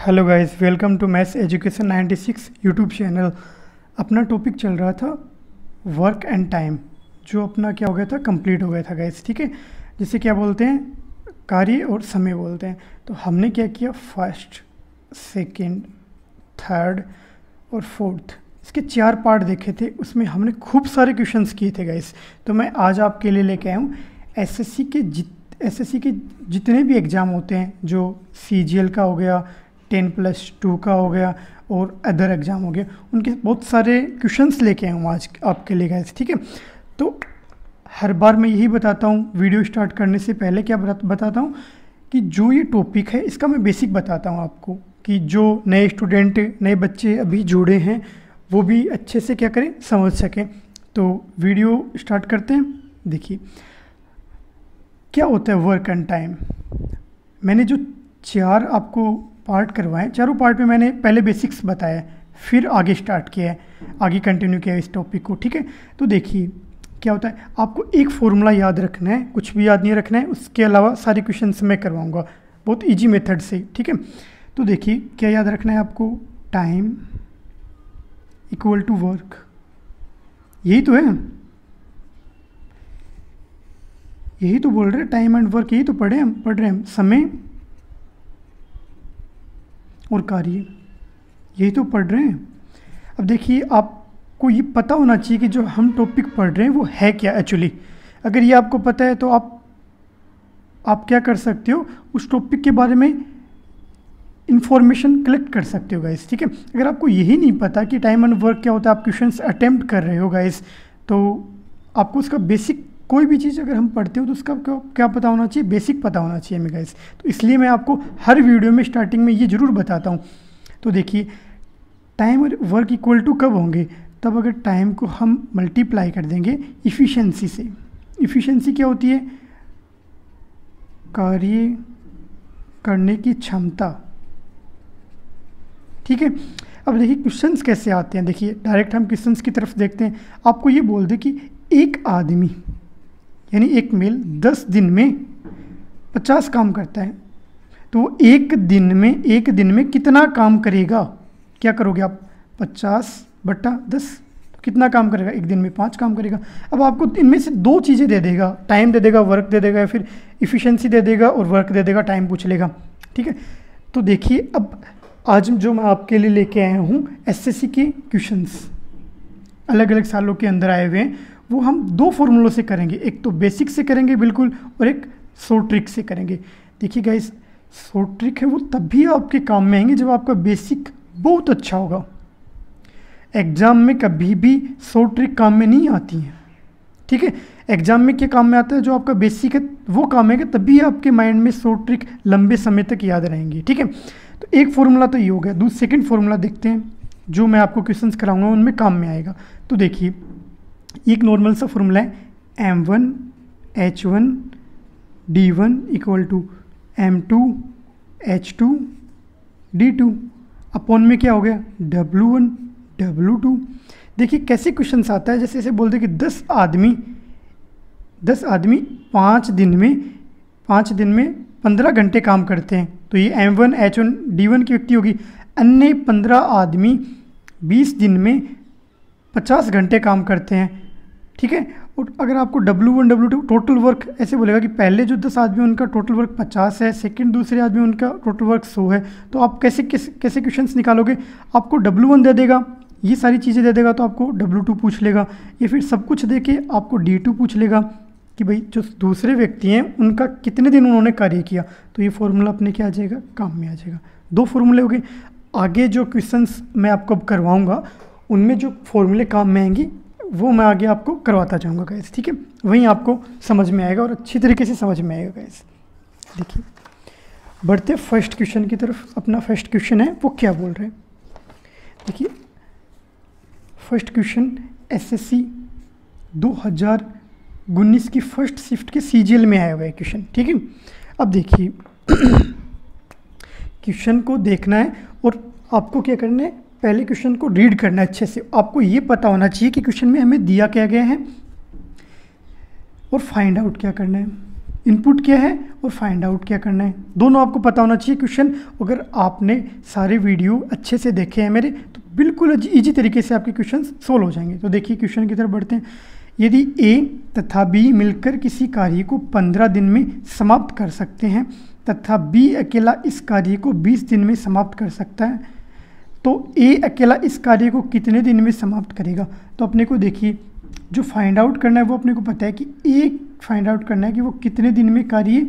Hello guys, welcome to maths education 96 YouTube channel. अपना topic चल रहा था वर्क एंड टाइम, जो अपना क्या हो गया था, कंप्लीट हो गया था गाइस। ठीक है, जिसे क्या बोलते हैं, कार्य और समय बोलते हैं। तो हमने क्या किया, फर्स्ट, सेकंड, थर्ड और फोर्थ, इसके 4 पार्ट देखे थे। उसमें हमने खूब सारे क्वेश्चंस किए थे गाइस। तो मैं आज आपके लिए लेके आया हूँ एसएससी के जितने भी एग्ज़ाम होते हैं, जो सीजीएल का हो गया, 10+2 का हो गया और अदर एग्ज़ाम हो गया, उनके बहुत सारे क्वेश्चंस लेके आया हूँ आज आपके लिए गाइस। ठीक है, तो हर बार मैं यही बताता हूँ वीडियो स्टार्ट करने से पहले, क्या बताता हूँ कि जो ये टॉपिक है इसका मैं बेसिक बताता हूँ आपको, कि जो नए स्टूडेंट, नए बच्चे अभी जुड़े हैं वो भी अच्छे से क्या करें, समझ सकें। तो वीडियो स्टार्ट करते हैं। देखिए क्या होता है वर्क एंड टाइम। मैंने जो 4 आपको पार्ट करवाएं, चारों पार्ट में मैंने पहले बेसिक्स बताया, फिर आगे स्टार्ट किया है, आगे कंटिन्यू किया है इस टॉपिक को। ठीक है, तो देखिए क्या होता है, आपको एक फॉर्मूला याद रखना है, कुछ भी याद नहीं रखना है। उसके अलावा सारे क्वेश्चंस मैं करवाऊंगा बहुत इजी मेथड से। ठीक है, तो देखिए क्या याद रखना है आपको, टाइम इक्वल टू वर्क, यही तो है, यही तो बोल रहे हैं, टाइम एंड वर्क, यही तो पढ़ रहे हैं, समय और कार्य, यही तो पढ़ रहे हैं। अब देखिए आपको ये पता होना चाहिए कि जो हम टॉपिक पढ़ रहे हैं वो है क्या एक्चुअली। अगर ये आपको पता है तो आप क्या कर सकते हो, उस टॉपिक के बारे में इंफॉर्मेशन कलेक्ट कर सकते हो गाइस। ठीक है, अगर आपको यही नहीं पता कि टाइम एंड वर्क क्या होता है, आप क्वेश्चंस अटेम्प्ट कर रहे हो गाइस, तो आपको उसका बेसिक, कोई भी चीज़ अगर हम पढ़ते हो तो उसका क्या पता होना चाहिए, बेसिक पता होना चाहिए हमें गाइस। तो इसलिए मैं आपको हर वीडियो में स्टार्टिंग में ये ज़रूर बताता हूँ। तो देखिए टाइम और वर्क इक्वल टू कब होंगे, तब अगर टाइम को हम मल्टीप्लाई कर देंगे इफ़िशेंसी से। इफ़िशेंसी क्या होती है, कार्य करने की क्षमता। ठीक है, अब देखिए क्वेश्चंस कैसे आते हैं। देखिए डायरेक्ट हम क्वेश्चंस की तरफ देखते हैं। आपको ये बोल दे कि एक आदमी यानी एक मेल 10 दिन में 50 काम करता है, तो वो एक दिन में कितना काम करेगा। क्या करोगे आप, 50/10, कितना काम करेगा, एक दिन में 5 काम करेगा। अब आपको इनमें से 2 चीज़ें दे देगा, टाइम दे देगा, वर्क दे देगा, या फिर इफ़िशेंसी दे देगा और वर्क दे देगा, टाइम पूछ लेगा। ठीक है, तो देखिए अब आज जो मैं आपके लिए लेके आया हूँ एसएससी के क्वेश्चंस, अलग अलग सालों के अंदर आए हुए हैं, वो हम 2 फॉर्मूलों से करेंगे। एक तो बेसिक से करेंगे बिल्कुल, और एक शॉर्ट ट्रिक से करेंगे। देखिए गाइस, शॉर्ट ट्रिक है वो तब भी आपके काम में आएंगे जब आपका बेसिक बहुत अच्छा होगा। एग्जाम में कभी भी शॉर्ट ट्रिक काम में नहीं आती है। ठीक है, एग्जाम में क्या काम में आता है, जो आपका बेसिक है वो काम आएगा, तभी आपके माइंड में शॉर्ट ट्रिक लंबे समय तक याद रहेंगी। ठीक है, तो एक फॉर्मूला तो ये हो गया। सेकंड फॉर्मूला देखते हैं, जो मैं आपको क्वेश्चंस कराऊंगा उनमें काम में आएगा। तो देखिए एक नॉर्मल सा फॉर्मूला है, m1h1 d1 equal to m2h2 d2 upon में क्या हो गया, w1 w2। देखिए कैसे क्वेश्चंस आता है, जैसे ऐसे बोल दे कि 10 आदमी 5 दिन में 15 घंटे काम करते हैं, तो ये m1h1 d1 की व्यक्ति होगी। अन्य 15 आदमी 20 दिन में 50 घंटे काम करते हैं। ठीक है, और अगर आपको w1 w2 टोटल वर्क ऐसे बोलेगा कि पहले जो 10 आदमी उनका टोटल वर्क 50 है, सेकंड दूसरे आदमी उनका टोटल वर्क 100 है, तो आप कैसे क्वेश्चंस निकालोगे। आपको w1 दे देगा, ये सारी चीज़ें दे देगा, तो आपको w2 पूछ लेगा, या फिर सब कुछ दे के आपको d2 पूछ लेगा कि भाई जो दूसरे व्यक्ति हैं उनका कितने दिन उन्होंने कार्य किया। तो ये फॉर्मूला अपने क्या आ जाएगा, काम में आ जाएगा। 2 फॉर्मूले हो गए। आगे जो क्वेश्चंस मैं आपको अब करवाऊँगा उनमें जो फॉर्मूले काम में आएंगी वो मैं आगे आपको करवाता जाऊंगा गाइस। ठीक है, वहीं आपको समझ में आएगा और अच्छी तरीके से समझ में आएगा गाइस। देखिए बढ़ते फर्स्ट क्वेश्चन की तरफ। अपना फर्स्ट क्वेश्चन है वो क्या बोल रहे हैं, देखिए फर्स्ट क्वेश्चन एसएससी 2019 की फर्स्ट शिफ्ट के सीजीएल में आया हुआ है क्वेश्चन। ठीक है, अब देखिए क्वेश्चन को देखना है और आपको क्या करना है, पहले क्वेश्चन को रीड करना है अच्छे से। आपको ये पता होना चाहिए कि क्वेश्चन में हमें दिया क्या गया है और फाइंड आउट क्या करना है। इनपुट क्या है और फाइंड आउट क्या करना है, दोनों आपको पता होना चाहिए। क्वेश्चन अगर आपने सारे वीडियो अच्छे से देखे हैं मेरे तो बिल्कुल इजी तरीके से आपके क्वेश्चन सोल्व हो जाएंगे। तो देखिए क्वेश्चन की तरफ बढ़ते हैं। यदि ए तथा बी मिलकर किसी कार्य को 15 दिन में समाप्त कर सकते हैं तथा बी अकेला इस कार्य को 20 दिन में समाप्त कर सकता है, तो ए अकेला इस कार्य को कितने दिन में समाप्त करेगा। तो अपने को देखिए जो फाइंड आउट करना है वो अपने को पता है कि ए फाइंड आउट करना है कि वो कितने दिन में कार्य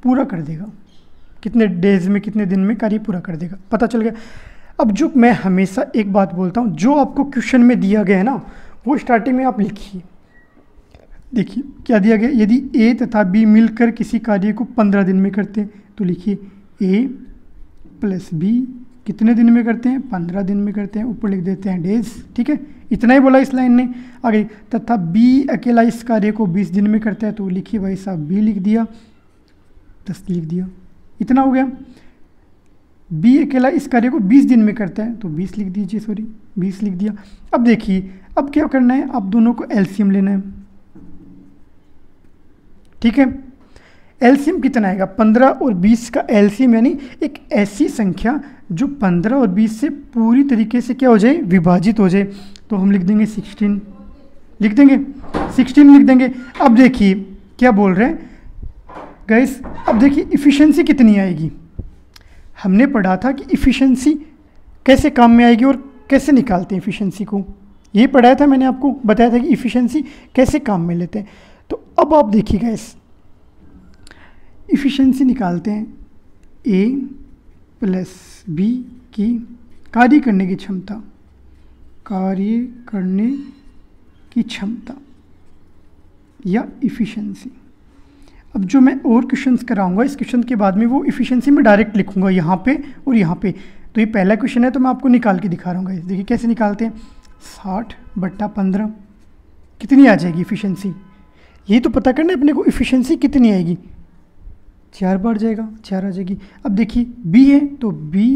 पूरा कर देगा, कितने डेज में, कितने दिन में कार्य पूरा कर देगा, पता चल गया। अब जो मैं हमेशा एक बात बोलता हूँ, जो आपको क्वेश्चन में दिया गया है ना वो स्टार्टिंग में आप लिखिए। देखिए क्या दिया गया, यदि ए तथा बी मिलकर किसी कार्य को 15 दिन में करते हैं तो लिखिए ए प्लस बी कितने दिन में करते हैं, 15 दिन में करते हैं, ऊपर लिख देते हैं डेज। ठीक है, इतना ही बोला इस लाइन ने। आगे तथा बी अकेला इस कार्य को 20 दिन में करता है तो लिखिए भाई साहब बी लिख दिया, 10 लिख दिया, इतना हो गया। बी अकेला इस कार्य को 20 दिन में करता है तो 20 लिख दीजिए, सॉरी 20 लिख दिया। अब देखिए अब क्या करना है, आप दोनों को एलसीएम लेना है। ठीक है, एलसीएम कितना आएगा, 15 और 20 का एलसीएम यानी एक ऐसी संख्या जो 15 और 20 से पूरी तरीके से क्या हो जाए, विभाजित हो जाए। तो हम लिख देंगे 16, लिख देंगे 16 लिख देंगे। अब देखिए क्या बोल रहे हैं गाइस, अब देखिए इफ़िशिएंसी कितनी आएगी। हमने पढ़ा था कि इफ़िशिएंसी कैसे काम में आएगी और कैसे निकालते हैं इफ़िशिएंसी को, ये पढ़ाया था मैंने, आपको बताया था कि इफ़िशिएंसी कैसे काम में लेते हैं। तो अब आप देखिए गाइस इफ़िशिएंसी निकालते हैं, ए प्लस बी की कार्य करने की क्षमता, कार्य करने की क्षमता या इफ़िशिएंसी। अब जो मैं और क्वेश्चंस कराऊंगा इस क्वेश्चन के बाद में वो इफ़िशिएंसी में डायरेक्ट लिखूंगा यहाँ पे और यहाँ पे। तो ये पहला क्वेश्चन है तो मैं आपको निकाल के दिखा रहा हूँ। देखिए कैसे निकालते हैं, 60/15 कितनी आ जाएगी इफ़िशिएंसी, ये तो पता करना है अपने को इफ़िशिएंसी कितनी आएगी। 4 बार जाएगा, 4 आ जाएगी। अब देखिए बी है तो बी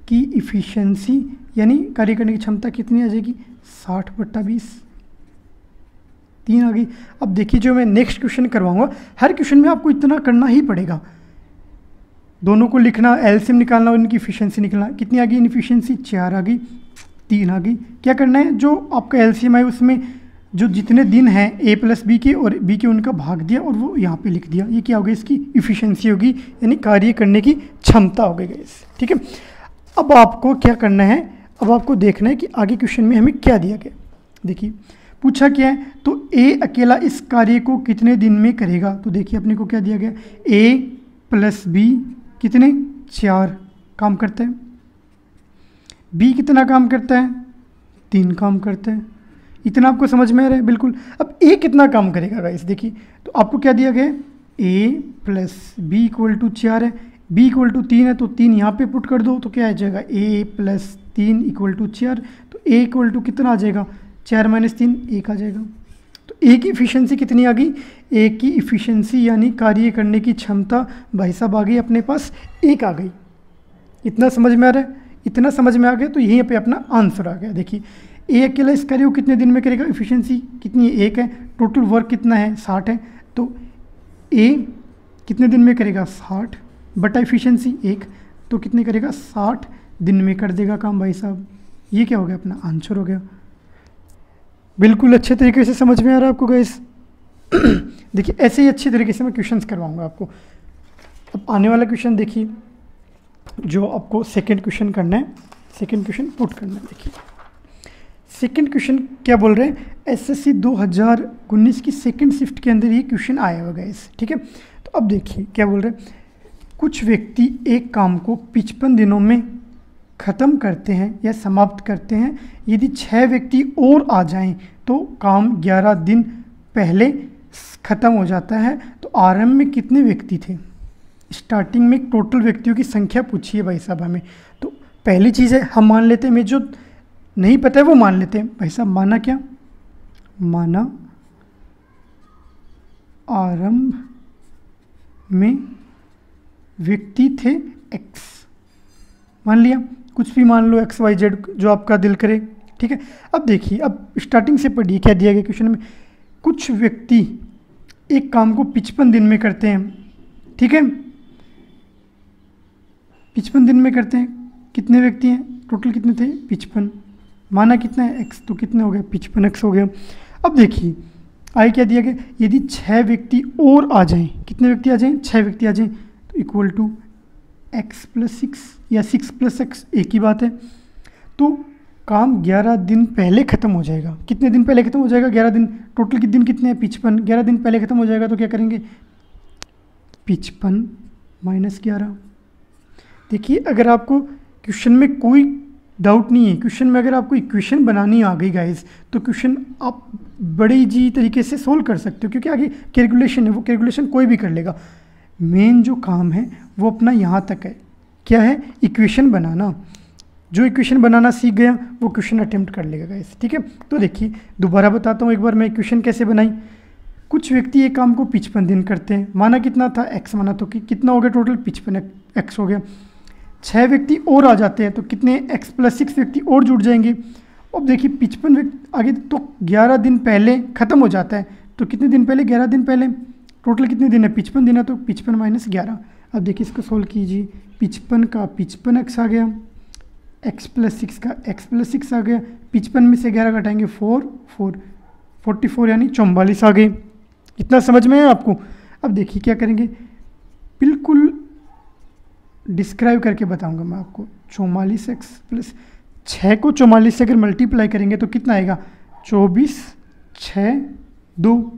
की इफ़िशिएंसी यानी कार्य करने की क्षमता कितनी आ जाएगी, 60/20, 3 आ गई। अब देखिए जो मैं नेक्स्ट क्वेश्चन करवाऊंगा, हर क्वेश्चन में आपको इतना करना ही पड़ेगा, दोनों को लिखना, एलसीएम निकालना और इनकी इफ़िशिएंसी निकालना। कितनी आ गई इफ़िशिएंसी, 4 आ गई, 3 आ गई। क्या करना है, जो आपका एलसीएम है उसमें जो जितने दिन हैं ए प्लस बी के और बी के उनका भाग दिया और वो यहाँ पे लिख दिया। ये क्या हो गया, इसकी इफ़िशिएंसी होगी यानी कार्य करने की क्षमता हो गई गाइस। ठीक है, अब आपको क्या करना है, अब आपको देखना है कि आगे क्वेश्चन में हमें क्या दिया गया। देखिए पूछा क्या है, तो ए अकेला इस कार्य को कितने दिन में करेगा। तो देखिए अपने को क्या दिया गया, ए प्लस बी कितने, 4 काम करता है, बी कितना काम करता है, 3 काम करता है। इतना आपको समझ में आ रहा है बिल्कुल। अब ए कितना काम करेगा गाइस, देखिए तो आपको क्या दिया गया, ए प्लस बी इक्वल टू 4 है, बी इक्वल टू 3 है तो 3 यहाँ पे पुट कर दो तो क्या आ जाएगा, ए प्लस 3 इक्वल टू 4। तो ए इक्वल टू कितना आ जाएगा, 4 - 3 1 आ जाएगा। तो ए की इफ़िशिएंसी कितनी आ गई, ए की इफ़िशिएंसी यानी कार्य करने की क्षमता भाई साहब आ गई अपने पास 1 आ गई। इतना समझ में आ रहा है, इतना समझ में आ गया तो यहीं पे अपना आंसर आ गया। देखिए ए अकेला इस कार्य को कितने दिन में करेगा, इफ़िशिएंसी कितनी है, 1 है, टोटल वर्क कितना है 60 है, तो ए कितने दिन में करेगा 60 बटा इफ़िशिएंसी 1, तो कितने करेगा 60 दिन में कर देगा काम भाई साहब। ये क्या हो गया, अपना आंसर हो गया। बिल्कुल अच्छे तरीके से समझ में आ रहा है आपको गाइस। देखिए ऐसे ही अच्छी तरीके से मैं क्वेश्चंस करवाऊंगा आपको। अब आने वाला क्वेश्चन देखिए, जो आपको सेकंड क्वेश्चन करना है, सेकंड क्वेश्चन पुट करना है। देखिए सेकंड क्वेश्चन क्या बोल रहे हैं, एसएससी 2019 की सेकंड शिफ्ट के अंदर ये क्वेश्चन आया होगा गाइस। ठीक है, तो अब देखिए क्या बोल रहे हैं, कुछ व्यक्ति एक काम को 55 दिनों में ख़त्म करते हैं या समाप्त करते हैं। यदि 6 व्यक्ति और आ जाएं तो काम 11 दिन पहले ख़त्म हो जाता है। तो आरंभ में कितने व्यक्ति थे, स्टार्टिंग में टोटल व्यक्तियों की संख्या पूछी है भाई साहब हमें। तो पहली चीज़ है हम मान लेते हैं, हमें जो नहीं पता है वो मान लेते हैं भाई साहब। माना क्या, माना आरंभ में व्यक्ति थे x, मान लिया, कुछ भी मान लो XYZ जो आपका दिल करे। ठीक है, अब देखिए अब स्टार्टिंग से पढ़िए क्या दिया गया क्वेश्चन में, कुछ व्यक्ति एक काम को 55 दिन में करते हैं, ठीक है, 55 दिन में करते हैं। कितने व्यक्ति हैं, टोटल कितने थे, 55, माना कितना है x, तो कितने हो गए 55x हो गया। अब देखिए आगे क्या दिया गया, यदि 6 व्यक्ति और आ जाएं, कितने व्यक्ति आ जाएं, 6 व्यक्ति आ जाएं, तो इक्वल टू x + 6 या 6 + x, एक ही बात है। तो काम 11 दिन पहले ख़त्म हो जाएगा। कितने दिन पहले ख़त्म हो जाएगा, 11 दिन। टोटल कितने दिन कितने हैं, 55, 11 दिन पहले ख़त्म हो जाएगा। तो क्या करेंगे, 55 - 11। देखिए अगर आपको क्वेश्चन में कोई डाउट नहीं है, क्वेश्चन में अगर आपको इक्वेशन बनानी आ गई गाइस, तो क्वेश्चन आप बड़े इजी तरीके से सोल्व कर सकते हो, क्योंकि आगे कैलकुलेशन है, वो कैलकुलेशन कोई भी कर लेगा। मेन जो काम है वो अपना यहाँ तक है, क्या है, इक्वेशन बनाना। जो इक्वेशन बनाना सीख गया वो क्वेश्चन अटेम्प्ट कर लेगा गाइस, ठीक है। तो देखिए दोबारा बताता हूँ एक बार मैं इक्वेशन कैसे बनाई। कुछ व्यक्ति एक काम को 55 दिन करते हैं, माना कितना था, x माना, तो कितना हो गया टोटल, 55x हो गया। 6 व्यक्ति और आ जाते हैं, तो कितने, x + 6 व्यक्ति और जुड़ जाएंगे। अब देखिए 55 व्यक्ति आगे, तो 11 दिन पहले ख़त्म हो जाता है। तो कितने दिन पहले, 11 दिन पहले। टोटल कितने दिन है, 55 दिन है, तो 55 - 11। अब देखिए इसको सोल्व कीजिए, 55 का 55x आ गया, x + 6 का x + 6 आ गया, 55 में से 11 घटाएंगे 44 यानी 44 आ गए। इतना समझ में है आपको। अब देखिए क्या करेंगे, बिल्कुल डिस्क्राइब करके बताऊंगा मैं आपको। 44x + 6 को 44 से अगर मल्टीप्लाई करेंगे तो कितना आएगा, 24, 6, 2।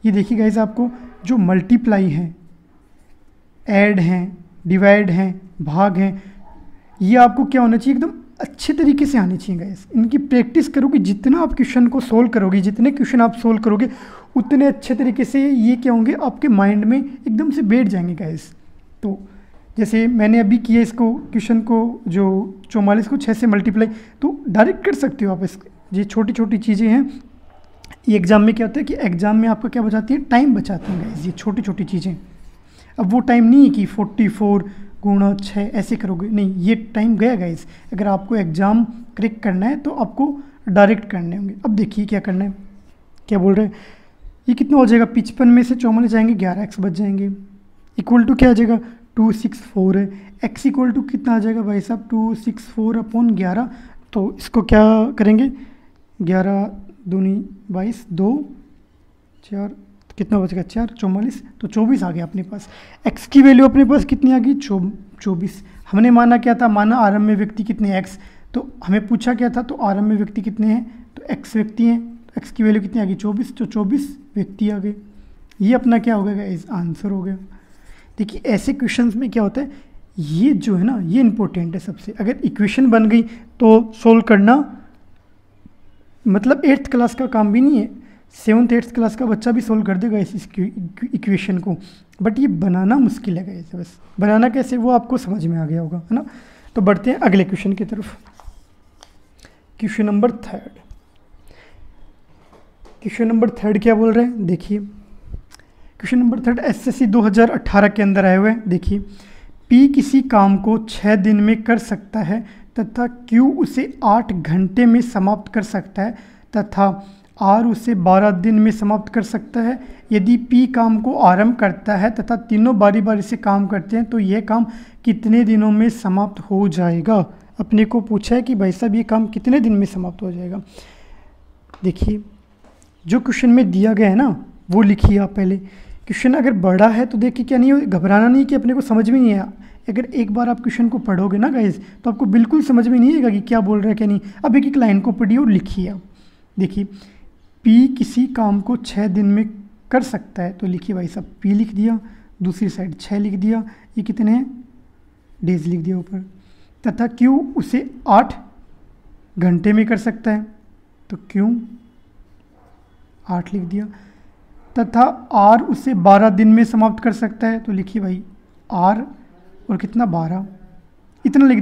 ये देखिए गाइस आपको जो मल्टीप्लाई है, ऐड हैं, डिवाइड हैं, भाग हैं, ये आपको क्या होना चाहिए, एकदम अच्छे तरीके से आने चाहिए गाइस। इनकी प्रैक्टिस करोगे, जितना आप क्वेश्चन को सोल्व करोगे, जितने क्वेश्चन आप सोल्व करोगे उतने अच्छे तरीके से ये क्या होंगे, आपके माइंड में एकदम से बैठ जाएंगे गाइस। तो जैसे मैंने अभी किया इसको, क्वेश्चन को जो 44 को 6 से मल्टीप्लाई, तो डायरेक्ट कर सकते हो आप इसको। ये छोटी छोटी चीज़ें हैं, ये एग्ज़ाम में क्या होता है कि एग्ज़ाम में आपका क्या बचाती है, टाइम बचाती हैं गाइस, ये छोटी छोटी चीज़ें। अब वो टाइम नहीं है कि 44 × 6 ऐसे करोगे, नहीं, ये टाइम गया गाइस। अगर आपको एग्ज़ाम क्रैक करना है तो आपको डायरेक्ट करने होंगे। अब देखिए क्या करना है, क्या बोल रहे हैं, ये कितना हो जाएगा, 55 में से 44 जाएंगे, 11x बच जाएंगे, इक्वल टू क्या आ जाएगा, 264 है। x इक्वल टू कितना आ जाएगा भाई साहब, 264/11। तो इसको क्या करेंगे, 11 दूनी 22, 2 4, कितना बचेगा, 4, 44, तो 24 आ गया अपने पास। x की वैल्यू अपने पास कितनी आ गई, 24। हमने माना क्या था, माना आरंभ में व्यक्ति कितने, x, तो हमें पूछा क्या था, तो आरंभ में व्यक्ति कितने हैं, तो x व्यक्ति हैं, तो x की वैल्यू कितनी आ गई, 24, तो 24 व्यक्ति आ गए। ये अपना क्या हो गया गाइस, आंसर हो गया। देखिए ऐसे क्वेश्चंस में क्या होता है, ये जो है ना, ये इंपॉर्टेंट है सबसे। अगर इक्वेशन बन गई तो सोल्व करना मतलब 8th क्लास का काम भी नहीं है, 7th 8th क्लास का बच्चा भी सोल्व कर देगा इस इक्वेशन को, बट ये बनाना मुश्किल है गाइस। बस बनाना कैसे वो आपको समझ में आ गया होगा, है ना। तो बढ़ते हैं अगले क्वेश्चन की तरफ। क्वेश्चन नंबर 3, क्वेश्चन नंबर 3 क्या बोल रहे हैं, देखिए क्वेश्चन नंबर 3 SSC 2018 के अंदर आए हुए हैं। देखिए P किसी काम को 6 दिन में कर सकता है तथा Q उसे 8 घंटे में समाप्त कर सकता है तथा R उसे 12 दिन में समाप्त कर सकता है। यदि P काम को आरंभ करता है तथा तीनों बारी बारी से काम करते हैं तो यह काम कितने दिनों में समाप्त हो जाएगा। अपने को पूछा है कि भाई साहब ये काम कितने दिन में समाप्त हो जाएगा। देखिए जो क्वेश्चन में दिया गया है ना वो लिखिए आप पहले। क्वेश्चन अगर बड़ा है तो देखिए क्या नहीं हो, घबराना नहीं कि अपने को समझ में नहीं आया। अगर एक बार आप क्वेश्चन को पढ़ोगे ना गाइस तो आपको बिल्कुल समझ में नहीं आएगा कि क्या बोल रहा है क्या नहीं। अब एक एक लाइन को पढ़िए और लिखिए आप। देखिए P किसी काम को 6 दिन में कर सकता है तो लिखिए भाई साहब P लिख दिया, दूसरी साइड 6 लिख दिया, ये कितने हैं डेज लिख दिया ऊपर, तथा Q उसे 8 घंटे में कर सकता है तो Q 8 लिख दिया, तथा R उसे 12 दिन में समाप्त कर सकता है तो लिखिए भाई R और कितना 12, इतना लिख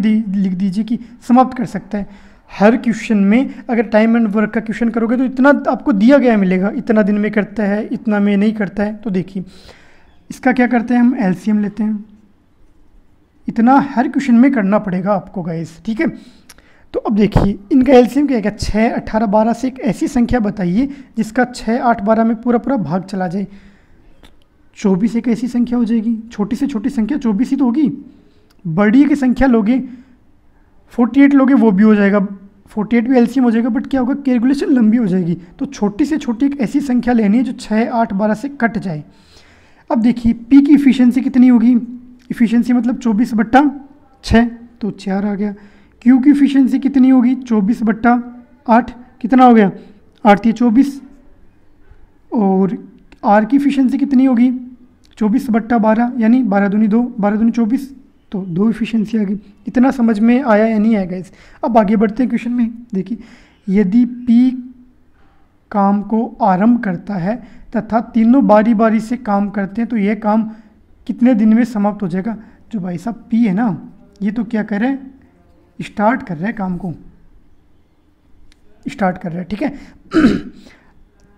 दीजिए कि समाप्त कर सकता है। हर क्वेश्चन में अगर टाइम एंड वर्क का क्वेश्चन करोगे तो इतना आपको दिया गया मिलेगा, इतना दिन में करता है, इतना में नहीं करता है। तो देखिए इसका क्या करते हैं हम LCM लेते हैं, इतना हर क्वेश्चन में करना पड़ेगा आपको गाइस, ठीक है। तो अब देखिए इनका एलसीएम क्या है, 6, 18, 12 से एक ऐसी संख्या बताइए जिसका 6, 8, 12 में पूरा पूरा भाग चला जाए। 24 एक ऐसी संख्या हो जाएगी, छोटी से छोटी संख्या 24 ही तो होगी। बड़ी की संख्या लोगे 48 लोगे वो भी हो जाएगा, 48 भी एलसीएम हो जाएगा, बट क्या होगा कैलकुलेशन लंबी हो जाएगी। तो छोटी से छोटी एक ऐसी संख्या लेनी है जो 6, 8, 12 से कट जाए। अब देखिए पी की इफिशियंसी कितनी होगी, इफिशियंसी मतलब 24/6 तो 4 आ गया। क्यू की इफिशियंसी कितनी होगी, 24/8 कितना हो गया, 8 ये 24। और आर की इफिशियंसी कितनी होगी, 24/12 यानी 12 दूनी 2, 12 दूनी 24, तो 2 इफिशियंसी आ गई। इतना समझ में आया या नहीं आएगा इस। अब आगे बढ़ते हैं क्वेश्चन में। देखिए यदि पी काम को आरंभ करता है तथा तीनों बारी बारी से काम करते हैं तो यह काम कितने दिन में समाप्त हो जाएगा। जो भाई साहब पी है ना, ये तो क्या कर रहे हैं, स्टार्ट कर रहे हैं काम को, स्टार्ट कर रहे हैं, ठीक है।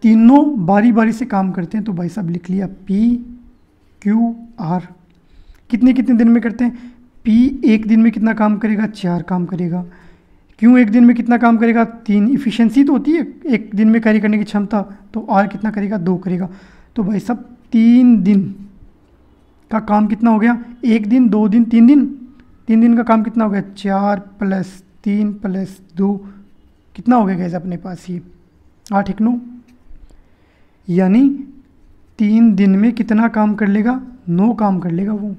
तीनों बारी बारी से काम करते हैं तो भाई साहब लिख लिया पी क्यू आर। कितने कितने दिन में करते हैं, पी एक दिन में कितना काम करेगा, 4 काम करेगा। क्यों एक दिन में कितना काम करेगा, 3। इफिशियंसी तो होती है एक दिन में कार्य करने की क्षमता, तो आर कितना करेगा, 2 करेगा। तो भाई साहब 3 दिन का काम कितना हो गया, 1 दिन 2 दिन 3 दिन, 3 दिन का काम कितना हो गया, 4 + 3 + 2 कितना हो गया गैस अपने पास, ये 8 1 9, यानी 3 दिन में कितना काम कर लेगा, 9 काम कर लेगा वो।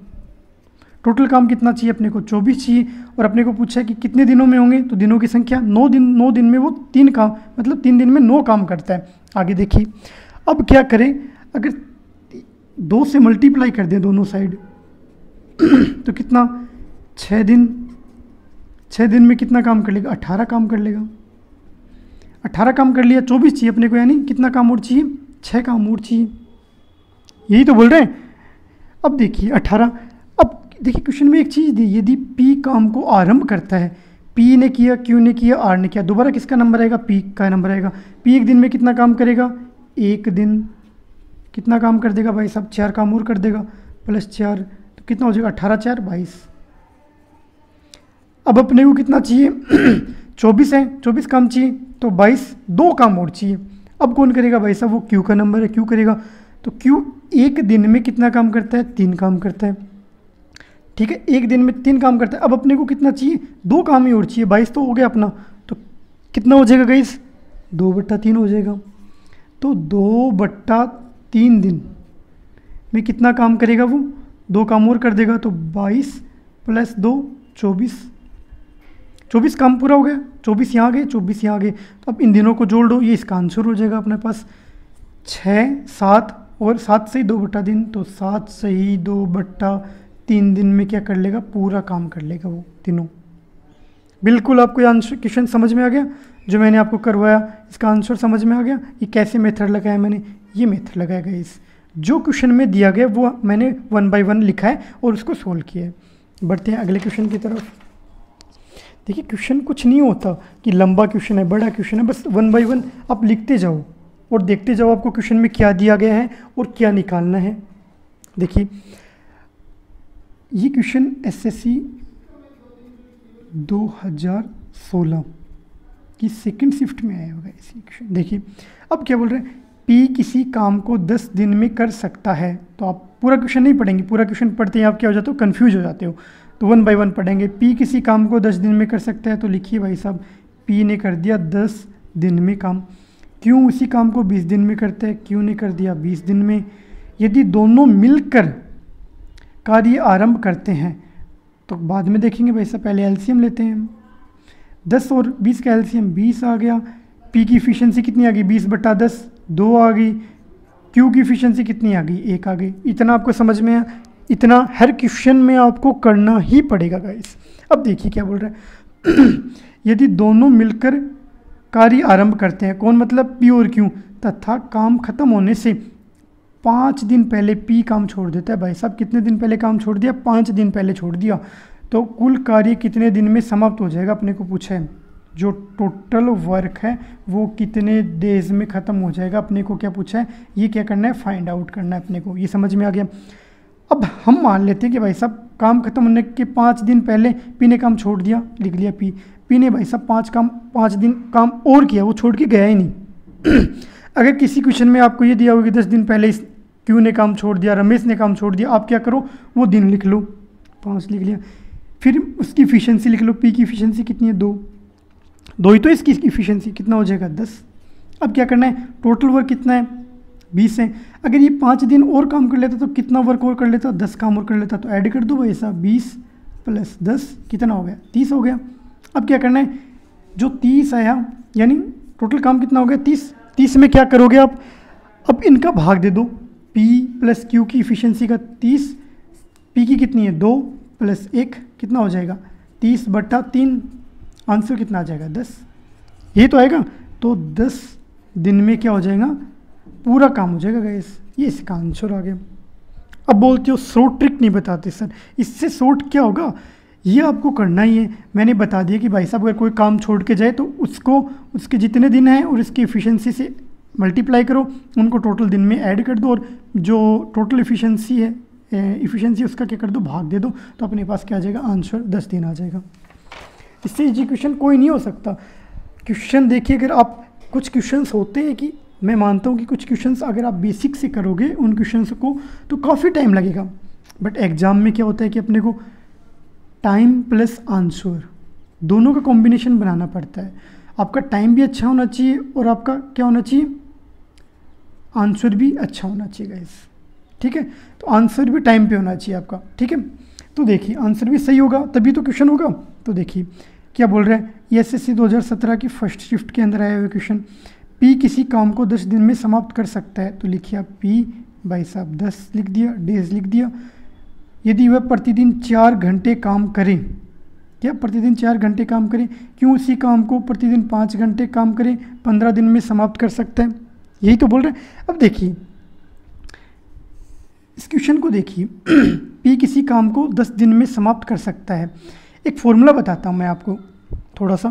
टोटल काम कितना चाहिए अपने को, 24 चाहिए। और अपने को पूछा है कि कितने दिनों में होंगे, तो दिनों की संख्या 9 दिन, 9 दिन में वो 3 काम, मतलब 3 दिन में 9 काम करता है। आगे देखिए अब क्या करें, अगर 2 से मल्टीप्लाई कर दें दोनों साइड तो कितना, 6 दिन, 6 दिन में कितना काम कर लेगा, 18 काम कर लेगा। 18 काम कर लिया, 24 चाहिए अपने को, यानी कितना काम और चाहिए, 6 काम और चाहिए। यही तो बोल रहे हैं। अब देखिए 18, अब देखिए क्वेश्चन में एक चीज़ दी, यदि P काम को आरंभ करता है, P ने किया, Q ने किया, R ने किया, दोबारा किसका नंबर आएगा, P का नंबर आएगा। P एक दिन में कितना काम करेगा, 1 दिन कितना काम कर देगा भाई साहब, 4 काम और कर देगा, +4 तो कितना हो जाएगा, 18 4 22। अब अपने को कितना चाहिए 24 है, 24 काम चाहिए, तो 22 2 काम और चाहिए। अब कौन करेगा भाई साहब, वो Q का नंबर है, Q करेगा। तो Q एक दिन में कितना काम करता है, 3 काम करता है, ठीक है, एक दिन में 3 काम करता है। अब अपने को कितना चाहिए, 2 काम ही और चाहिए, 22 तो हो गया अपना, तो कितना हो जाएगा गाइस, 2/3 हो जाएगा। तो 2/3 दिन में कितना काम करेगा वो, 2 काम और कर देगा, तो 22 + 2 24, 24 काम पूरा हो गया। 24 यहाँ गए, 24 यहाँ गए, तो अब इन दिनों को जोड़ दो, ये इसका आंसर हो जाएगा अपने पास 6 7 और 7 से ही 2/3, तो 7 से ही 2/3 दिन में क्या कर लेगा, पूरा काम कर लेगा वो तीनों। बिल्कुल आपको ये आंसर क्वेश्चन समझ में आ गया जो मैंने आपको करवाया, इसका आंसर समझ में आ गया। ये कैसे मेथड लगाया मैंने, ये मेथड लगाया गया, इस जो क्वेश्चन में दिया गया वो मैंने 1 बाय 1 लिखा है और उसको सोल्व किया है। बढ़ते हैं अगले क्वेश्चन की तरफ। देखिए क्वेश्चन कुछ नहीं होता कि लंबा क्वेश्चन है, बड़ा क्वेश्चन है, बस 1 बाय 1 आप लिखते जाओ और देखते जाओ आपको क्वेश्चन में क्या दिया गया है और क्या निकालना है। देखिए ये क्वेश्चन एसएससी 2016 की सेकंड शिफ्ट में आया होगा इसी क्वेश्चन। देखिए अब क्या बोल रहे हैं, पी किसी काम को 10 दिन में कर सकता है। तो आप पूरा क्वेश्चन नहीं पढ़ेंगे, पूरा क्वेश्चन पढ़ते हैं आप क्या हो जाते हो, कन्फ्यूज हो जाते हो। तो 1 बाय 1 पढ़ेंगे। पी किसी काम को 10 दिन में कर सकता है, तो लिखिए भाई साहब पी ने कर दिया 10 दिन में काम। क्यों उसी काम को 20 दिन में करता है, क्यों ने कर दिया 20 दिन में। यदि दोनों मिलकर कार्य आरंभ करते हैं तो बाद में देखेंगे भाई साहब, पहले एलसीएम लेते हैं। 10 और 20 का एलसीएम 20 आ गया। पी की इफिशियंसी कितनी आ गई, 20/10 2 आ गई। क्यू की इफिशियंसी कितनी आ गई, 1 आ गई। इतना आपको समझ में आया, इतना हर क्वेश्चन में आपको करना ही पड़ेगा गाइस। अब देखिए क्या बोल रहा है यदि दोनों मिलकर कार्य आरंभ करते हैं, कौन मतलब पी और क्यू, तथा काम खत्म होने से 5 दिन पहले पी काम छोड़ देता है। भाई साहब कितने दिन पहले काम छोड़ दिया, 5 दिन पहले छोड़ दिया, तो कुल कार्य कितने दिन में समाप्त हो जाएगा अपने को पूछा है। जो टोटल वर्क है वो कितने डेज में ख़त्म हो जाएगा अपने को क्या पूछा है, ये क्या करना है, फाइंड आउट करना है अपने को। ये समझ में आ गया। अब हम मान लेते हैं कि भाई साहब काम खत्म होने के 5 दिन पहले पी ने काम छोड़ दिया, लिख लिया पी ने भाई साहब 5 दिन काम और किया, वो छोड़ के गया ही नहीं। अगर किसी क्वेश्चन में आपको ये दिया होगा कि 10 दिन पहले इस क्यू ने काम छोड़ दिया, रमेश ने काम छोड़ दिया, आप क्या करो वो दिन लिख लो, 5 लिख लिया, फिर उसकी इफिशियंसी लिख लो, पी की इफिशियंसी कितनी है 2 ही तो इसकी इफिशियंसी कितना हो जाएगा 10। अब क्या करना है, टोटल वर्क कितना है 20 है। अगर ये 5 दिन और काम कर लेता तो कितना वर्क और कर लेता, 10 काम और कर लेता, तो ऐड कर दो भाई साहब 20 + 10 कितना हो गया 30 हो गया। अब क्या करना है, जो 30 आया यानी टोटल काम कितना हो गया 30 में क्या करोगे आप, अब इनका भाग दे दो, P + Q की इफिशियंसी का 30, P की कितनी है 2 + 1 कितना हो जाएगा 30/3, आंसर कितना आ जाएगा 10, ये तो आएगा। तो 10 दिन में क्या हो जाएगा पूरा काम हो जाएगा गाइस, ये इसका आंसर आ गया। अब बोलते हो शॉर्ट ट्रिक नहीं बताते सर, इससे शॉर्ट क्या होगा, ये आपको करना ही है। मैंने बता दिया कि भाई साहब अगर कोई काम छोड़ के जाए तो उसको उसके जितने दिन हैं और इसकी एफिशिएंसी से मल्टीप्लाई करो, उनको टोटल दिन में ऐड कर दो और जो टोटल एफिशिएंसी है उसका क्या कर दो भाग दे दो, तो अपने पास क्या आ जाएगा आंसर 10 दिन आ जाएगा। इससे इजी क्वेश्चन कोई नहीं हो सकता। क्वेश्चन देखिए, अगर आप कुछ क्वेश्चंस होते हैं कि मैं मानता हूँ कि कुछ क्वेश्चंस अगर आप बेसिक से करोगे उन क्वेश्चंस को तो काफ़ी टाइम लगेगा, बट एग्ज़ाम में क्या होता है कि अपने को टाइम प्लस आंसर दोनों का कॉम्बिनेशन बनाना पड़ता है। आपका टाइम भी अच्छा होना चाहिए और आपका क्या होना चाहिए आंसर भी अच्छा होना चाहिए गाइस, ठीक है। तो आंसर भी टाइम पे होना चाहिए आपका, ठीक है। तो देखिए आंसर भी सही होगा तभी तो क्वेश्चन होगा। तो देखिए क्या बोल रहे हैं, ये SSC 2017 की फर्स्ट शिफ्ट के अंदर आया हुआ क्वेश्चन, P किसी काम को 10 दिन में समाप्त कर सकता है, तो लिखिए आप P भाई साहब 10 लिख दिया, डेज लिख दिया। यदि वह प्रतिदिन 4 घंटे काम करें, क्या प्रतिदिन 4 घंटे काम करें, क्यों उसी काम को प्रतिदिन 5 घंटे काम करें 15 दिन में समाप्त कर सकता है, यही तो बोल रहे हैं। अब देखिए इस क्वेश्चन को देखिए, P किसी काम को 10 दिन में समाप्त कर सकता है। एक फॉर्मूला बताता हूँ मैं आपको थोड़ा सा,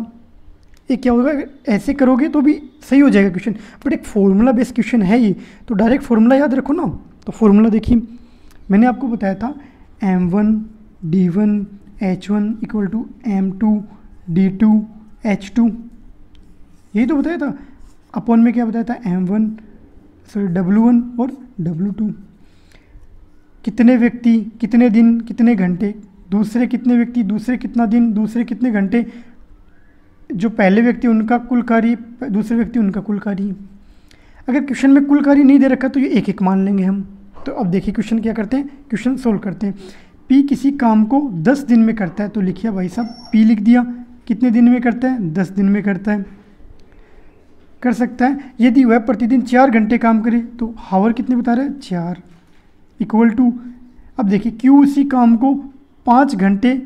ये क्या होगा ऐसे करोगे तो भी सही हो जाएगा क्वेश्चन, बट एक फॉर्मूला बेस्ड क्वेश्चन है ये, तो डायरेक्ट फॉर्मूला याद रखो ना। तो फॉर्मूला देखिए मैंने आपको बताया था M1 D1 H1 = M2 D2 H2, यही तो बताया था। अपॉन में क्या बताया था W1 और W2, कितने व्यक्ति कितने दिन कितने घंटे, दूसरे कितने व्यक्ति दूसरे कितना दिन दूसरे कितने घंटे, जो पहले व्यक्ति उनका कुल कार्य दूसरे व्यक्ति उनका कुल कार्य। अगर क्वेश्चन में कुल कार्य नहीं दे रखा तो ये एक एक मान लेंगे हम। तो अब देखिए क्वेश्चन क्या करते हैं, क्वेश्चन सोल्व करते हैं। P किसी काम को 10 दिन में करता है, तो लिखिए भाई साहब P लिख दिया, कितने दिन में करता है 10 दिन में करता है, कर सकता है। यदि वह प्रतिदिन 4 घंटे काम करे, तो हावर कितने बता रहे हैं 4 = अब देखिए Q उसी काम को 5 घंटे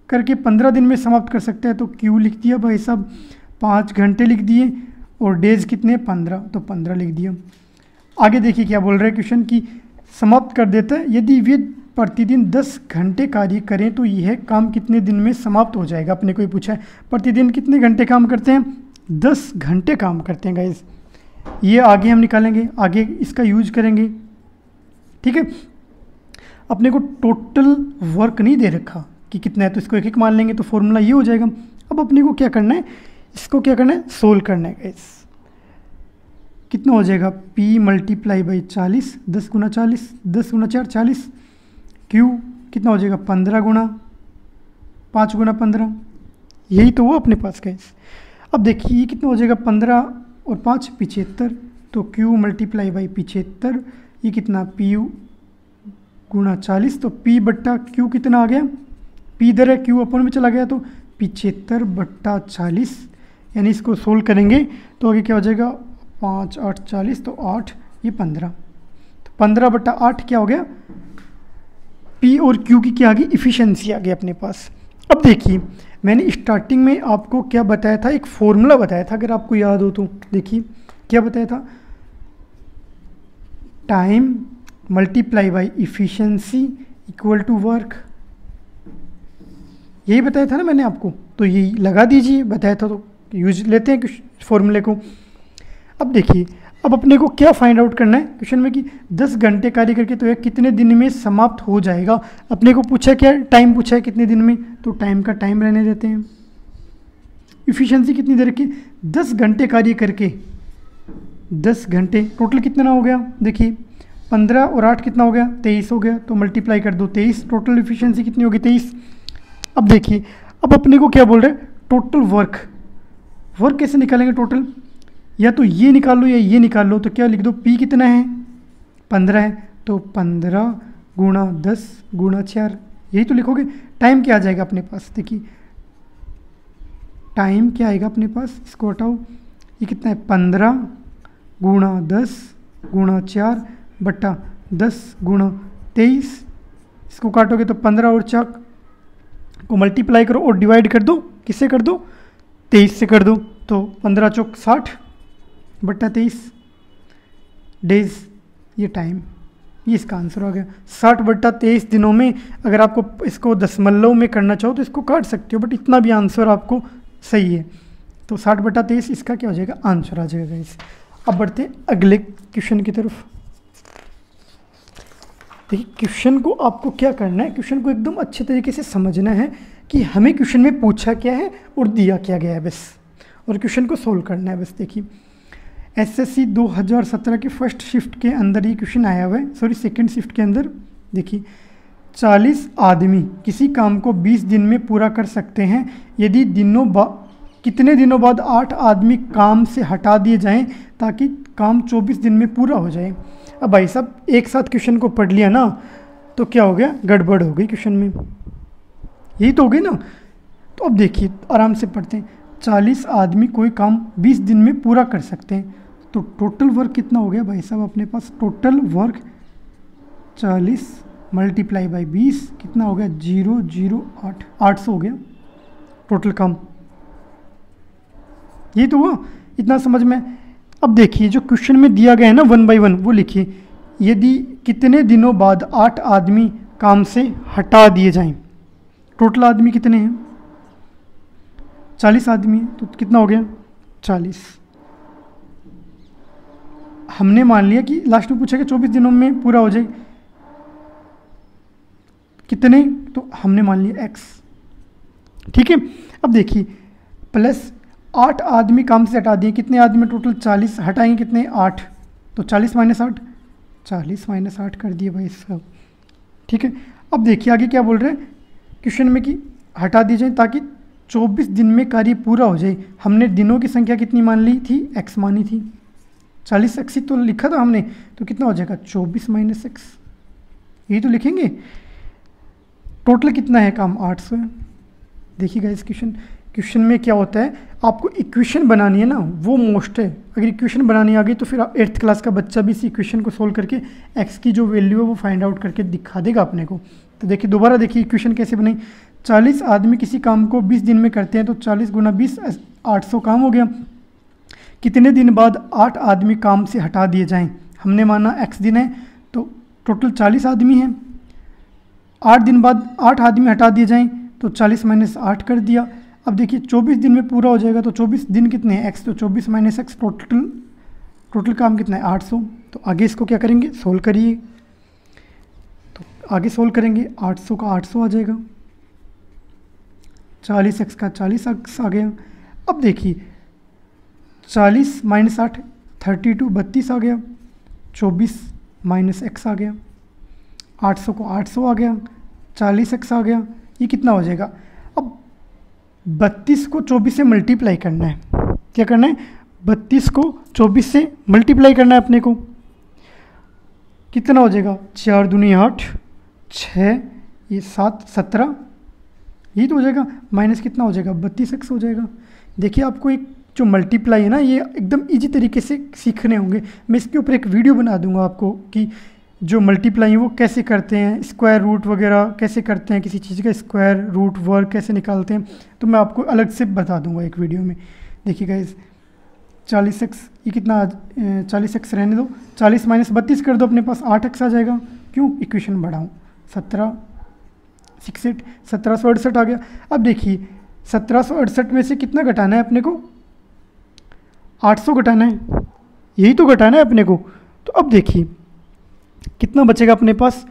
करके 15 दिन में समाप्त कर सकता है, तो Q लिख दिया भाई साहब 5 घंटे लिख दिए, और डेज कितने 15, तो 15 लिख दिया। आगे देखिए क्या बोल रहे हैं क्वेश्चन की, समाप्त कर देता है। यदि वे प्रतिदिन 10 घंटे कार्य करें तो यह काम कितने दिन में समाप्त हो जाएगा। अपने को ही पूछा है प्रतिदिन कितने घंटे काम करते हैं, 10 घंटे काम करते हैं गाइस। ये आगे हम निकालेंगे, आगे इसका यूज करेंगे, ठीक है। अपने को टोटल वर्क नहीं दे रखा कि कितना है, तो इसको एक एक मान लेंगे, तो फॉर्मूला ये हो जाएगा। अब अपने को क्या करना है, इसको क्या करना है सोल्व करना है गाइस। कितना हो जाएगा P × 40, 10 × 40, 10 × 4 40, Q कितना हो जाएगा 15 × 5 × 15, यही तो वो अपने पास गाइस। अब देखिए ये कितना हो जाएगा 15 और 5 75, तो Q × 75, ये कितना P × 40, तो P/Q कितना आ गया, P इधर है Q अपन में चला गया, तो 75/40, यानी इसको सोल्व करेंगे तो आगे क्या हो जाएगा 5 8 40, तो 8 ये 15, तो 15/8 क्या हो गया, P और Q की क्या आ गई इफिशियंसी आ गई अपने पास। अब देखिए मैंने स्टार्टिंग में आपको क्या बताया था, एक फॉर्मूला बताया था, अगर आपको याद हो तो देखिए क्या बताया था, टाइम × इफिशियंसी = वर्क, यही बताया था ना मैंने आपको, तो यही लगा दीजिए, बताया था तो यूज लेते हैं फॉर्मूले को। अब देखिए अब अपने को क्या फाइंड आउट करना है क्वेश्चन में कि 10 घंटे कार्य करके तो यह कितने दिन में समाप्त हो जाएगा। अपने को पूछा क्या, टाइम पूछा है कितने दिन में, तो टाइम का टाइम रहने देते हैं। इफिशिएंसी कितनी देर की, 10 घंटे कार्य करके, 10 घंटे टोटल कितना हो गया, देखिए 15 और 8 कितना हो गया, 23 हो गया, तो मल्टीप्लाई कर दो 23, टोटल इफिशिएंसी कितनी होगी 23। अब देखिए अब अपने को क्या बोल रहे हैं, टोटल वर्क कैसे निकालेंगे टोटल, या तो ये निकाल लो या ये निकाल लो, तो क्या लिख दो, P कितना है 15 है, तो 15 गुणा 10 गुणा 4, यही तो लिखोगे। टाइम क्या आ जाएगा अपने पास, देखिए टाइम क्या आएगा अपने पास, इसको हटाओ, ये कितना है 15 गुणा 10 गुणा 4 बट्टा 10 गुणा 23, इसको काटोगे तो 15 और 4 को मल्टीप्लाई करो और डिवाइड कर दो, किससे कर दो, 23 से कर दो, तो 15 चौक 60 बट्टा 23 डेज, ये टाइम, ये इसका आंसर आ गया। 60 बट्टा 23 दिनों में, अगर आपको इसको दशमलव में करना चाहो तो इसको काट सकते हो, बट इतना भी आंसर आपको सही है, तो 60 बट्टा 23 इसका क्या हो जाएगा, आंसर आ जाएगा गाइस। अब बढ़ते हैं अगले क्वेश्चन की तरफ। देखिए क्वेश्चन को आपको क्या करना है, क्वेश्चन को एकदम अच्छे तरीके से समझना है कि हमें क्वेश्चन में पूछा क्या है और दिया क्या गया है बस, और क्वेश्चन को सोल्व करना है बस। देखिए एसएससी 2017 के फर्स्ट शिफ्ट के अंदर ये क्वेश्चन आया हुआ है, सॉरी सेकंड शिफ्ट के अंदर। देखिए 40 आदमी किसी काम को 20 दिन में पूरा कर सकते हैं यदि कितने दिनों बाद 8 आदमी काम से हटा दिए जाएं ताकि काम 24 दिन में पूरा हो जाए। अब भाई साहब एक साथ क्वेश्चन को पढ़ लिया ना तो क्या हो गया, गड़बड़ हो गई क्वेश्चन में, यही तो हो गई ना। तो अब देखिए आराम से पढ़ते हैं, 40 आदमी कोई काम 20 दिन में पूरा कर सकते हैं, तो टोटल वर्क कितना हो गया भाई साहब अपने पास, टोटल वर्क 40 मल्टीप्लाई बाई 20 कितना हो गया, 008, 800 हो गया टोटल काम, ये तो हुआ, इतना समझ में। अब देखिए जो क्वेश्चन में दिया गया है ना 1 बाई 1 वो लिखिए, यदि कितने दिनों बाद 8 आदमी काम से हटा दिए जाएं, टोटल आदमी कितने हैं, 40 आदमी, तो कितना हो गया 40। हमने मान लिया कि लास्ट में पूछा कि 24 दिनों में पूरा हो जाए, कितने, तो हमने मान लिया x, ठीक है। अब देखिए प्लस 8 आदमी काम से हटा दिए, कितने आदमी टोटल 40, हटाएंगे कितने 8, तो 40 माइनस 8, 40 माइनस 8 कर दिए भाई इसका, ठीक है। अब देखिए आगे क्या बोल रहे हैं क्वेश्चन में कि हटा दिए जाए ताकि 24 दिन में कार्य पूरा हो जाए। हमने दिनों की संख्या कितनी मान ली थी, x मानी थी, 40 x तो लिखा था हमने, तो कितना हो जाएगा 24 माइनस x, यही तो लिखेंगे। टोटल कितना है काम 800 है। देखिएगा इस क्वेश्चन में क्या होता है, आपको इक्वेशन बनानी है ना, वो मोस्ट है। अगर इक्वेशन बनानी आ गई तो फिर 8th क्लास का बच्चा भी इस इक्वेशन को सोल्व करके x की जो वैल्यू है वो फाइंड आउट करके दिखा देगा अपने को। तो देखिए दोबारा देखिए इक्वेशन कैसे बनाई, 40 आदमी किसी काम को 20 दिन में करते हैं, तो 40 गुना 20 800 काम हो गया। कितने दिन बाद 8 आदमी काम से हटा दिए जाएं, हमने माना x दिन है, तो टोटल 40 आदमी हैं, 8 दिन बाद 8 आदमी हटा दिए जाएं, तो 40 माइनस 8 कर दिया। अब देखिए 24 दिन में पूरा हो जाएगा, तो 24 दिन कितने हैं x, तो 24 माइनस x, टोटल काम कितना है 800। तो आगे इसको क्या करेंगे, सोल्व करिए, तो आगे सोल्व करेंगे 800 का 800 आ जाएगा, 40x का 40x आ गया। अब देखिए 40 माइनस 8 32 32 आ गया, 24 माइनस x आ गया, 800 को 800 आ गया, 40x आ गया, ये कितना हो जाएगा। अब 32 को 24 से मल्टीप्लाई करना है, क्या करना है 32 को 24 से मल्टीप्लाई करना है अपने को, कितना हो जाएगा 4 दूनी 8, 6 ये 7 17, यही तो हो जाएगा, माइनस कितना हो जाएगा 32x हो जाएगा। देखिए आपको एक जो मल्टीप्लाई है ना ये एकदम इजी तरीके से सीखने होंगे, मैं इसके ऊपर एक वीडियो बना दूंगा आपको कि जो मल्टीप्लाई है वो कैसे करते हैं, स्क्वायर रूट वगैरह कैसे करते हैं, किसी चीज़ का स्क्वायर रूट वर्ग कैसे निकालते हैं, तो मैं आपको अलग से बता दूंगा एक वीडियो में। देखिएगा इस 40x ये कितना 40x रहने दो, 40 माइनस 32 कर दो, अपने पास 8x आ जाएगा, क्यों इक्वेशन बढ़ाऊँ, 1768 आ गया। अब देखिए 1768 में से कितना घटाना है अपने को, 800 घटाना है, यही तो घटाना है अपने को। तो अब देखिए कितना बचेगा अपने पास,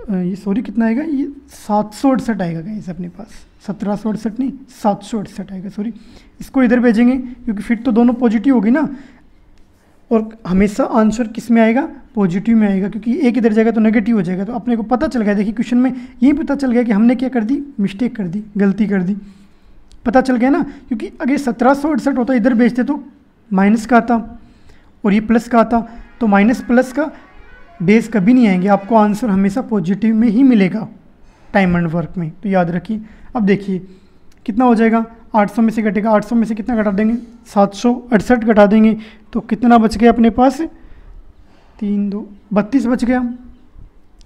ये सॉरी कितना आएगा, ये 768 आएगा गाइस अपने पास, 1768 नहीं 768 आएगा, सॉरी। इसको इधर भेजेंगे क्योंकि फिर तो दोनों पॉजिटिव होगी ना, और हमेशा आंसर किस में आएगा, पॉजिटिव में आएगा, क्योंकि एक इधर जाएगा तो नेगेटिव हो जाएगा। तो अपने को पता चल गया, देखिए क्वेश्चन में यही पता चल गया कि हमने क्या कर दी, मिस्टेक कर दी, गलती कर दी, पता चल गया ना। क्योंकि अगर 1768 होता इधर भेजते तो माइनस का आता और ये प्लस का आता, तो माइनस प्लस का बेस कभी नहीं आएंगे, आपको आंसर हमेशा पॉजिटिव में ही मिलेगा टाइम एंड वर्क में, तो याद रखिए। अब देखिए कितना हो जाएगा, 800 में से घटेगा, 800 में से कितना घटा देंगे, 768 घटा देंगे, तो कितना बच गया अपने पास, 3 2 32 बच गया,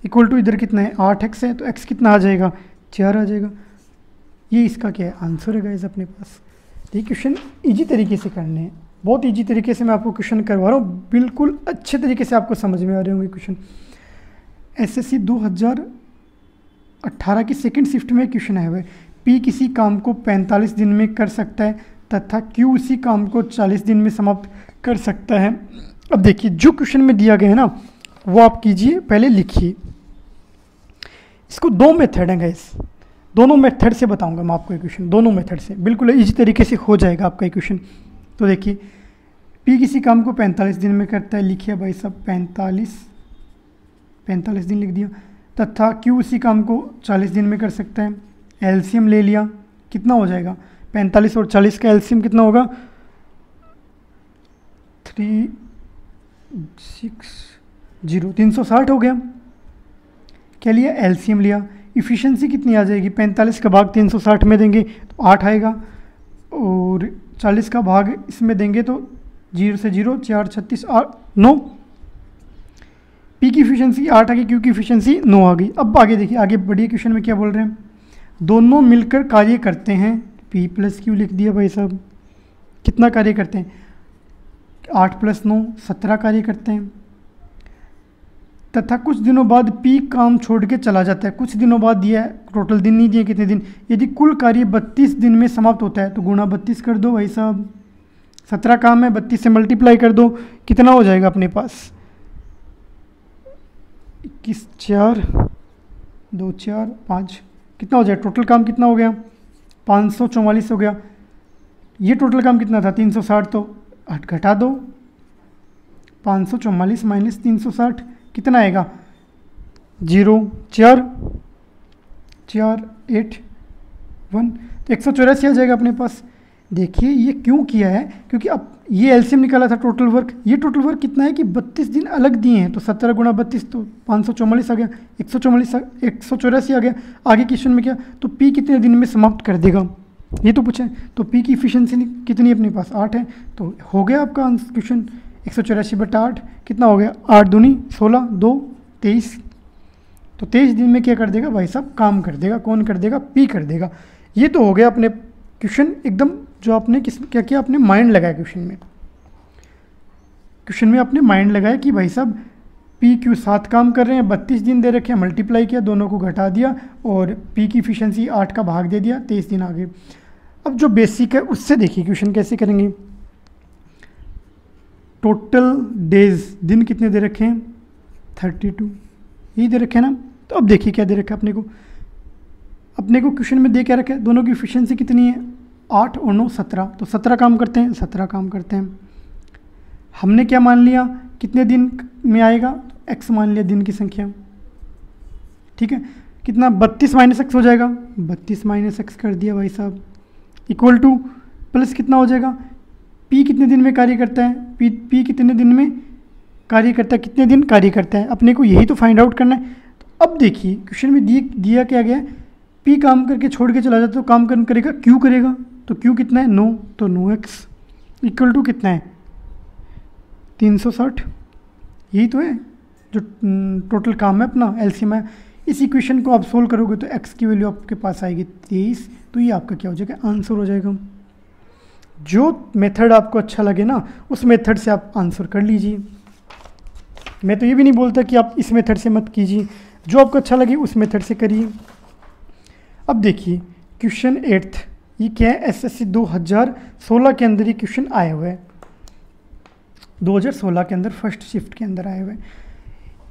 इक्वल टू इधर कितना है 8x है, तो x कितना आ जाएगा, 4 आ जाएगा। ये इसका क्या है, आंसर है गाइस अपने पास। ये क्वेश्चन इजी तरीके से करने हैं, बहुत इजी तरीके से मैं आपको क्वेश्चन करवा रहा हूँ, बिल्कुल अच्छे तरीके से आपको समझ में आ रहे होंगे क्वेश्चन। SSC 2018 की सेकंड शिफ्ट में क्वेश्चन आया हुआ है, P किसी काम को 45 दिन में कर सकता है तथा Q उसी काम को 40 दिन में समाप्त कर सकता है। अब देखिए जो क्वेश्चन में दिया गया है ना वो आप कीजिए, पहले लिखिए। इसको दो मेथड हैं गाइस, दोनों मेथड से बताऊंगा मैं आपको ये क्वेश्चन, दोनों मेथड से बिल्कुल इजी तरीके से हो जाएगा आपका ये क्वेश्चन। तो देखिए P किसी काम को 45 दिन में करता है, लिखिए भाई साहब 45 दिन लिख दिया, तथा Q उसी काम को 40 दिन में कर सकता है। एलसीएम ले लिया, कितना हो जाएगा, 45 और 40 का एलसीएम कितना होगा, 360 हो गया। क्या लिया, एलसीएम लिया। इफ़िशियंसी कितनी आ जाएगी, 45 का भाग 360 में देंगे तो 8 आएगा, और 40 का भाग इसमें देंगे तो 0 से 0 4 36 9। पी की इफिशियंसी 8 आ गई, क्यू की इफिशियंसी 9 आ गई। अब आगे देखिए, आगे बढ़िए क्वेश्चन में क्या बोल रहे हैं, दोनों मिलकर कार्य करते हैं, P प्लस क्यू लिख दिया भाई साहब। कितना कार्य करते हैं, 8 + 9 17 कार्य करते हैं, तथा कुछ दिनों बाद P काम छोड़ के चला जाता है। कुछ दिनों बाद दिया है, टोटल दिन नहीं दिए कितने दिन। यदि कुल कार्य 32 दिन में समाप्त होता है तो गुणा 32 कर दो भाई साहब, 17 काम है, 32 से मल्टीप्लाई कर दो, कितना हो जाएगा अपने पास, 21 4 2 4 5, कितना हो जाएगा, टोटल काम कितना हो गया, 544 हो गया। ये टोटल काम कितना था, 360, तो घटा दो, 544 माइनस 360 कितना आएगा, 0 4 4 8 1, तो 184 आ जाएगा अपने पास। देखिए ये क्यों किया है, क्योंकि अब ये एलसीएम निकाला था टोटल वर्क, ये टोटल वर्क कितना है कि 32 दिन अलग दिए हैं, तो 17 गुणा 32 तो 544 आ गया, 184 आ गया। आगे क्वेश्चन में क्या, तो P कितने दिन में समाप्त कर देगा, ये तो पूछा है। तो P की इफिशियंसी कितनी अपने पास 8 है, तो हो गया आपका क्वेश्चन 184/8 कितना हो गया, 8 दूनी 16 2 23, तो 23 दिन में क्या कर देगा भाई साहब, काम कर देगा। कौन कर देगा, P कर देगा। ये तो हो गया अपने क्वेश्चन एकदम, जो आपने क्या किया, आपने माइंड लगाया क्वेश्चन में आपने माइंड लगाया कि भाई साहब P Q साथ काम कर रहे हैं, 32 दिन दे रखे हैं, मल्टीप्लाई किया, दोनों को घटा दिया और P की इफिशियंसी 8 का भाग दे दिया, 23 दिन आ गए। अब जो बेसिक है उससे देखिए क्वेश्चन कैसे करेंगे। टोटल डेज, दिन कितने दे रखे हैं, 32, यही दे रखे हैं ना। तो अब देखिए क्या दे रखा है अपने को क्वेश्चन में दे क्या रखा है, दोनों की इफिशियंसी कितनी है, 8 और 9 17, तो 17 काम करते हैं, 17 काम करते हैं। हमने क्या मान लिया, कितने दिन में आएगा, x मान लिया दिन की संख्या, ठीक है। कितना, 32 - x हो जाएगा, 32 - x कर दिया भाई साहब, इक्वल टू प्लस कितना हो जाएगा, P कितने दिन में कार्य करता है, P कितने दिन में कार्य करता है, कितने दिन कार्य करता है, अपने को यही तो फाइंड आउट करना है। तो अब देखिए क्वेश्चन में दिया क्या गया, P काम करके छोड़ के चला जाता तो काम करेगा, Q करेगा, तो Q कितना है 9, तो 9x इक्वल टू कितना है 360, यही तो है जो टोटल काम है अपना, एलसीएम है। इस इक्वेशन को आप सोल्व करोगे तो x की वैल्यू आपके पास आएगी 23, तो ये आपका क्या हो जाएगा, आंसर हो जाएगा। जो मेथड आपको अच्छा लगे ना उस मेथड से आप आंसर कर लीजिए। मैं तो ये भी नहीं बोलता कि आप इस मेथड से मत कीजिए, जो आपको अच्छा लगे उस मेथड से करिए। अब देखिए क्वेश्चन 8th, ये क्या है, एसएससी 2016 के अंदर ये क्वेश्चन आए हुए हैं, 2016 के अंदर फर्स्ट शिफ्ट के अंदर आए हुए हैं।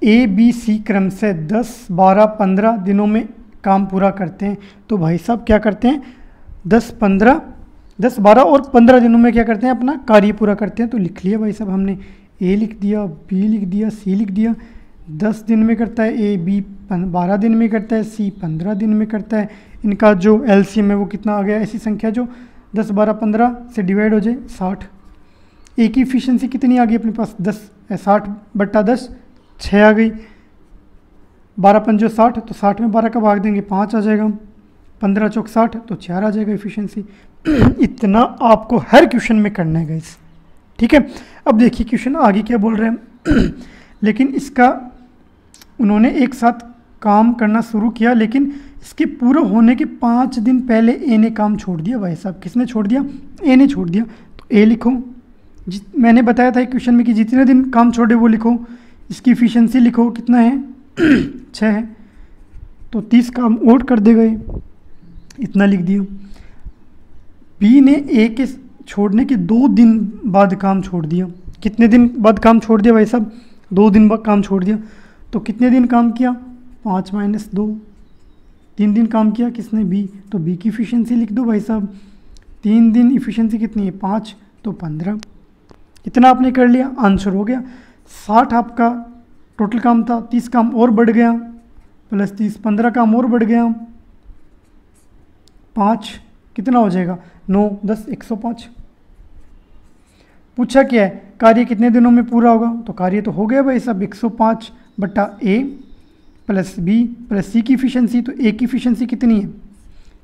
ए बी सी क्रम से 10, 12, 15 दिनों में काम पूरा करते हैं। तो भाई साहब क्या करते हैं, 10, 12 और 15 दिनों में क्या करते हैं, अपना कार्य पूरा करते हैं। तो लिख लिया भाई साहब हमने, ए लिख दिया, बी लिख दिया, सी लिख दिया। 10 दिन में करता है ए, बी 12 दिन में करता है, सी 15 दिन में करता है। इनका जो एलसीएम है वो कितना आ गया, ऐसी संख्या जो 10, 12, 15 से डिवाइड हो जाए 60। ए की इफिशियंसी कितनी आ गई अपने पास, 60/10, 6 आ गई। 12 पंजो 60, तो 60 में 12 का भाग देंगे 5 आ जाएगा। 15 चौक 60, तो 4 आ जाएगा इफिशियंसी। इतना आपको हर क्वेश्चन में करना है गाइस, ठीक है। अब देखिए क्वेश्चन आगे क्या बोल रहे हैं। लेकिन इसका उन्होंने एक साथ काम करना शुरू किया, लेकिन इसके पूरा होने के 5 दिन पहले ए ने काम छोड़ दिया। भाई साहब किसने छोड़ दिया, ए ने छोड़ दिया। तो ए लिखो, मैंने बताया था क्वेश्चन में कि जितने दिन काम छोड़े वो लिखो। इसकी इफिशियंसी लिखो कितना है, 6 है, तो 30 काम और कर देगा ये, इतना लिख दिया। बी ने ए के छोड़ने के 2 दिन बाद काम छोड़ दिया। कितने दिन बाद काम छोड़ दिया भाई साहब, 2 दिन बाद काम छोड़ दिया। तो कितने दिन काम किया, 5 - 2, 3 दिन काम किया किसने, बी। तो बी की इफिशियंसी लिख दो भाई साहब, 3 दिन इफिशियंसी कितनी है, 5, तो 15। इतना आपने कर लिया, आंसर हो गया। 60 आपका टोटल काम था, 30 काम और बढ़ गया, प्लस 30, 15 काम और बढ़ गया, 5 कितना हो जाएगा, 9, 10, 105। पूछा क्या है, कार्य कितने दिनों में पूरा होगा। तो कार्य तो हो गया भाई साहब 105/a प्लस बी प्लस सी की इफिशियंसी। तो ए की इफिशियंसी कितनी है,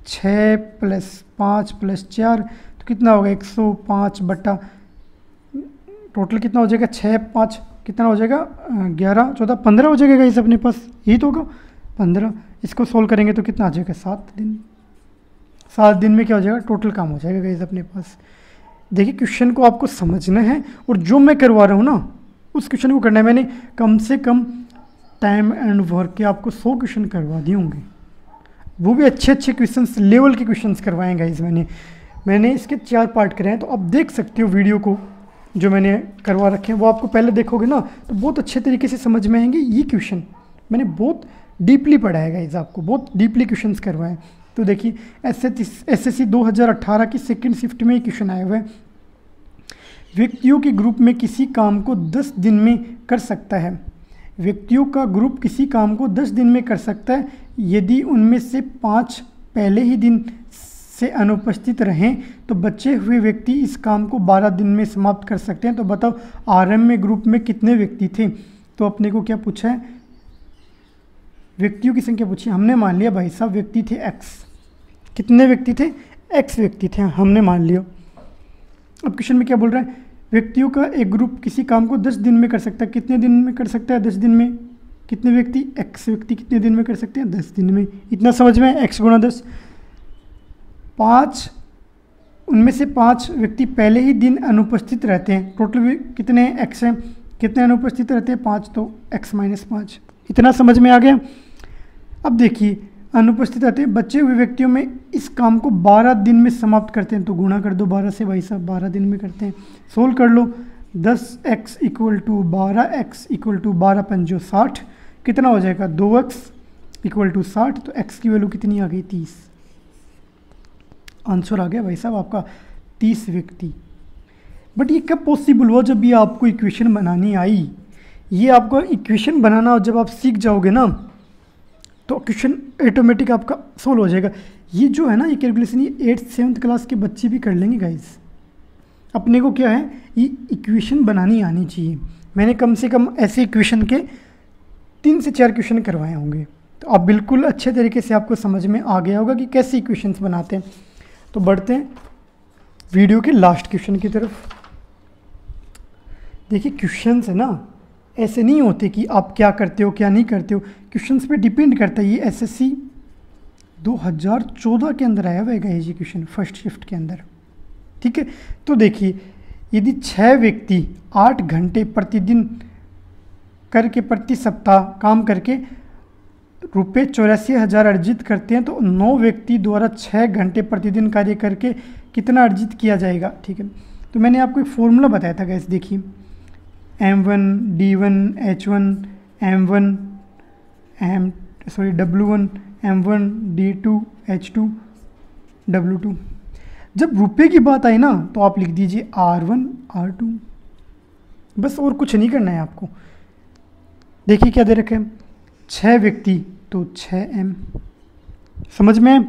6 + 5 + 4, तो कितना होगा 105 टोटल कितना हो जाएगा, 6, 5 कितना हो जाएगा, 11, 14, 15 हो जाएगा इस अपने पास, यही तो होगा 15। इसको सोल्व करेंगे तो कितना आ जाएगा, 7 दिन। 7 दिन में क्या हो जाएगा, टोटल काम हो जाएगा गाइस अपने पास। देखिए क्वेश्चन को आपको समझना है, और जो मैं करवा रहा हूँ ना उस क्वेश्चन को करना है। मैंने कम से कम टाइम एंड वर्क के आपको 100 क्वेश्चन करवा दिए होंगे, वो भी अच्छे अच्छे क्वेश्चंस, लेवल के क्वेश्चंस करवाए गाइस। मैंने इसके 4 पार्ट करे हैं, तो आप देख सकते हो वीडियो को जो मैंने करवा रखे हैं, वो आपको पहले देखोगे ना तो बहुत अच्छे तरीके से समझ में आएंगे। ये क्वेश्चन मैंने बहुत डीपली पढ़ा है गाइस, आपको बहुत डीपली क्वेश्चंस करवाए। तो देखिए एसएससी 2018 की सेकंड शिफ्ट में क्वेश्चन आए हुए हैं। व्यक्तियों के ग्रुप में किसी काम को 10 दिन में कर सकता है। व्यक्तियों का ग्रुप किसी काम को 10 दिन में कर सकता है यदि उनमें से 5 पहले ही दिन से अनुपस्थित रहें, तो बचे हुए व्यक्ति इस काम को 12 दिन में समाप्त कर सकते हैं। तो बताओ आरएम में ग्रुप में कितने व्यक्ति थे। तो अपने को क्या पूछा है, व्यक्तियों की संख्या पूछी। हमने मान लिया भाई साहब व्यक्ति थे x, कितने व्यक्ति थे, x व्यक्ति थे, हमने मान लिया। अब क्वेश्चन में क्या बोल रहा है, व्यक्तियों का एक ग्रुप किसी काम को 10 दिन में कर सकता है। कितने दिन में कर सकता है, 10 दिन में। कितने व्यक्ति, x व्यक्ति कितने दिन में कर सकते हैं, 10 दिन में। इतना समझ में, x × 10। 5 उनमें से 5 व्यक्ति पहले ही दिन अनुपस्थित रहते हैं। टोटल कितने x हैं, कितने अनुपस्थित रहते हैं, 5, तो x - 5। इतना समझ में आ गया। अब देखिए अनुपस्थित रहते हैं, बचे हुए व्यक्तियों में इस काम को 12 दिन में समाप्त करते हैं। तो गुणा कर दो 12 से भाई साहब, 12 दिन में करते हैं। सोल्व कर लो, 10x = 12x = 12 पंजो 60, कितना हो जाएगा, 2x = 60। तो x की वैल्यू कितनी आ गई, 30। आंसर आ गया भाई साहब आपका 30 व्यक्ति। बट ये कब पॉसिबल हुआ, जब ये आपको इक्वेशन बनानी आई। ये आपको इक्वेशन बनाना जब आप सीख जाओगे ना तो क्वेश्चन ऑटोमेटिक आपका सोल्व हो जाएगा। ये जो है ना ये कैलकुलेशन, ये 8th 7th क्लास के बच्चे भी कर लेंगे गाइस। अपने को क्या है, ये इक्वेशन बनानी आनी चाहिए। मैंने कम से कम ऐसे इक्वेशन के 3 से 4 क्वेश्चन करवाए होंगे, तो आप बिल्कुल अच्छे तरीके से आपको समझ में आ गया होगा कि कैसे इक्वेशंस बनाते हैं। तो बढ़ते हैं वीडियो के लास्ट क्वेश्चन की तरफ। देखिए क्वेश्चंस है ना ऐसे नहीं होते कि आप क्या करते हो क्या नहीं करते हो, क्वेश्चंस पे डिपेंड करता है। ये एसएससी 2014 के अंदर आया हुआ है ये क्वेश्चन, फर्स्ट शिफ्ट के अंदर, ठीक है। तो देखिए यदि 6 व्यक्ति 8 घंटे प्रतिदिन करके प्रति सप्ताह काम करके रुपये 84,000 अर्जित करते हैं तो 9 व्यक्ति द्वारा 6 घंटे प्रतिदिन कार्य करके कितना अर्जित किया जाएगा। ठीक है, तो मैंने आपको एक फॉर्मूला बताया था गैस, देखिए M1 D1 H1 M1 W1 M1 D2 H2 W2। जब रुपये की बात आई ना तो आप लिख दीजिए R1 R2, बस और कुछ नहीं करना है आपको। देखिए क्या दे रखा है, 6 व्यक्ति तो 6M, समझ में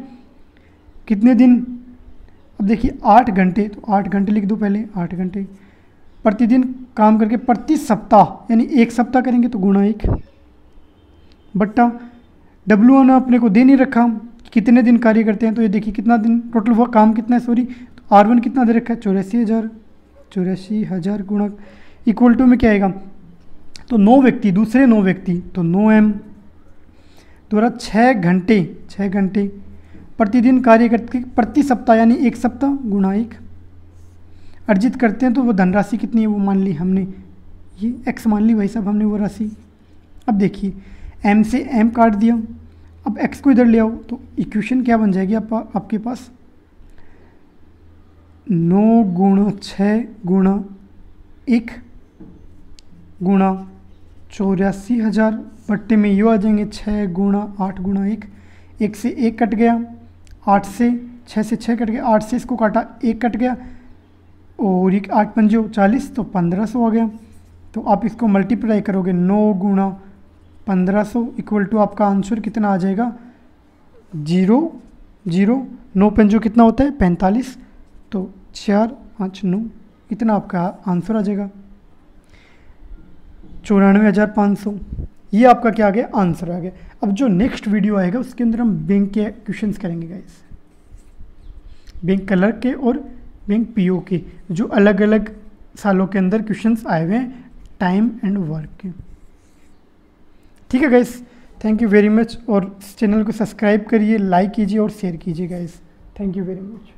कितने दिन, अब देखिए 8 घंटे तो 8 घंटे लिख दो पहले, 8 घंटे प्रतिदिन काम करके प्रति सप्ताह यानी एक सप्ताह करेंगे तो गुणा 1 बट्टा W1 अपने को दे नहीं रखा कितने दिन कार्य करते हैं, तो ये देखिए कितना दिन टोटल वो काम कितना है, सॉरी तो R1 कितना दे रखा है 84,000 गुणा इक्वल टू में क्या आएगा, तो 9 व्यक्ति दूसरे 9 व्यक्ति तो 9M द्वारा 6 घंटे प्रतिदिन कार्य करके प्रति सप्ताह यानी एक सप्ताह गुणा 1 अर्जित करते हैं, तो वो धनराशि कितनी है वो मान ली हमने, ये x मान ली भाई साहब हमने वो राशि। अब देखिए m से m काट दिया, अब x को इधर ले आओ तो इक्वेशन क्या बन जाएगी आपके पास 9 गुणा 6 गुणा 1 गुणा 84,000 बट्टे में ये आ जाएंगे 6 गुणा 8 गुणा 1 से 1 कट गया, 8 से 6 से 6 कट गया, 8 से इसको काटा 1 कट गया और 8 पंजे 40 तो 1500 आ गया। तो आप इसको मल्टीप्लाई करोगे 9 गुणा 1500 इक्वल टू आपका आंसर कितना आ जाएगा 0 0 9 पंजो कितना होता है 45, तो 4 5 9 इतना आपका आंसर आ जाएगा 94,500। ये आपका क्या आ गया आंसर आ गया। अब जो नेक्स्ट वीडियो आएगा उसके अंदर हम बैंक के क्वेश्चंस करेंगे गाइस, बैंक क्लर्क के और बैंक पीओ के जो अलग अलग सालों के अंदर क्वेश्चंस आए हुए हैं टाइम एंड वर्क के। ठीक है guys, thank you very much, और इस चैनल को सब्सक्राइब करिए, लाइक कीजिए और शेयर कीजिए guys. Thank you very much.